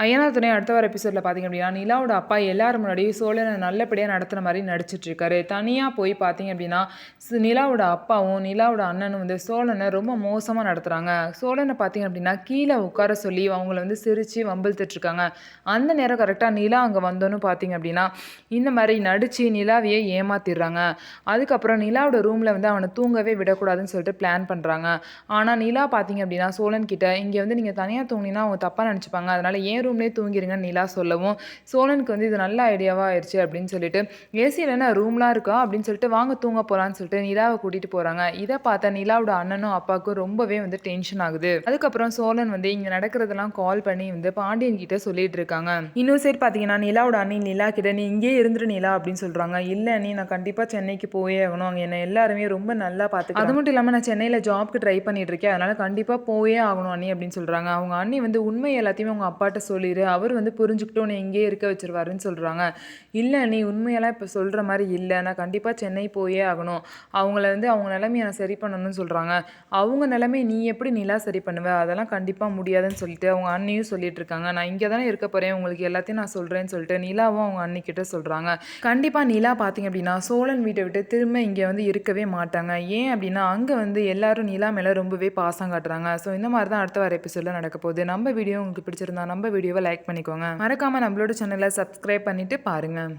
ஐயனார் துணை அடுத்த வர எபிசோடில் பார்த்தீங்க அப்படின்னா நிலாவோட அப்பா எல்லாரும் முன்னாடியும் சோழனை நல்லபடியாக நடத்துகிற மாதிரி நடிச்சிட்டு இருக்காரு. தனியாக போய் பார்த்தீங்க அப்படின்னா நிலாவோட அப்பாவும் நிலாவோட அண்ணனும் வந்து சோழனை ரொம்ப மோசமாக நடத்துகிறாங்க. சோழனை பார்த்தீங்க அப்படின்னா கீழே உட்கார சொல்லி அவங்கள வந்து சிரித்து வம்பிழுத்துட்ருக்காங்க. அந்த நேரம் கரெக்டாக நிலா அங்கே வந்தோன்னு பார்த்தீங்க அப்படின்னா இந்த மாதிரி நடித்து நிலாவையே ஏமாத்திடுறாங்க. அதுக்கப்புறம் நிலாவோட ரூமில் வந்து அவனை தூங்கவே விடக்கூடாதுன்னு சொல்லிட்டு பிளான் பண்ணுறாங்க. ஆனால் நிலா பார்த்தீங்க அப்படின்னா சோழன் கிட்ட இங்கே வந்து நீங்கள் தனியாக தூங்கினா அவங்க தப்பாக நினச்சிப்பாங்க, அதனால் ஏன் ரூம்லேயே தூங்கிடுங்கன்னு நிலா சொல்லவும் சோழனுக்கு வந்து இது நல்ல ஐடியாவாக ஆயிடுச்சு அப்படின்னு சொல்லிட்டு ஏசியில் என்ன ரூம்லாம் இருக்கா அப்படின்னு சொல்லிட்டு வாங்க தூங்க போகலான்னு சொல்லிட்டு நிலாவை கூட்டிகிட்டு போகிறாங்க. இதை பார்த்தா நிலாவோட அண்ணனும் அப்பாவுக்கும் ரொம்பவே வந்து டென்ஷன் ஆகுது. அதுக்கப்புறம் சோழன் வந்து இங்கே நடக்கிறதெல்லாம் கால் பண்ணி வந்து பாண்டியன் கிட்ட சொல்லிட்டு இருக்காங்க. இன்னொரு சைடு பார்த்தீங்கன்னா நிலாவோட அண்ணி நிலா கிட்ட நீ இங்கே இருந்துரு நிலா அப்படின்னு சொல்கிறாங்க. இல்லை நீ நான் கண்டிப்பாக சென்னைக்கு போயே ஆகணும், அங்கே என்ன எல்லாருமே ரொம்ப நல்லா பார்த்து, அது மட்டும் இல்லாமல் நான் சென்னையில் ஜாப்க்கு ட்ரை பண்ணிட்டு இருக்கேன், அதனால் கண்டிப்பாக போயே ஆகணும் அண்ணி அப்படின்னு சொல்கிறாங்க. அவங்க அண்ணி வந்து உண்மை எல்லாத்தையுமே அவங்க அப்பாட்ட சொல்லிடு, அவர் வந்து புரிஞ்சுக்கிட்டு உன்னை இங்கேயே இருக்க வச்சிருவாருன்னு சொல்கிறாங்க. இல்லை நீ உண்மையெல்லாம் இப்போ சொல்கிற மாதிரி இல்லை, நான் கண்டிப்பாக சென்னை போயே ஆகணும், அவங்கள வந்து அவங்க நிலைமையை நான் சரி பண்ணணும்னு சொல்கிறாங்க. அவங்க நிலைமை நீ எப்படி நிலா சரி பண்ணுவ, அதெல்லாம் கண்டிப்பாக முடியாதுன்னு சொல்லிட்டு அவங்க அண்ணியும் சொல்லிட்டு இருக்காங்க. நான் இங்கே தானே இருக்க போகிறேன், உங்களுக்கு எல்லாத்தையும் நான் சொல்கிறேன்னு சொல்லிட்டு நிலாவும் அவங்க அண்ணிக்கிட்ட சொல்கிறாங்க. கண்டிப்பாக நிலா பார்த்தீங்க அப்படின்னா சோழன் வீட்டை விட்டு திரும்ப இங்கே வந்து இருக்கவே மாட்டாங்க. ஏன் அப்படின்னா அங்கே வந்து எல்லாரும் நிலா மேலே ரொம்பவே பாசம் காட்டுறாங்க. ஸோ இந்த மாதிரி தான் அடுத்த வர எபிசோடில் நடக்க போகுது. நம்ம வீடியோ உங்களுக்கு பிடிச்சிருந்தா நம்ம வீடியோவை லைக் பண்ணிக்கோங்க. மறக்காமல் நம்மளோட சேனலை சப்ஸ்கிரைப் பண்ணிவிட்டு பாருங்கள்.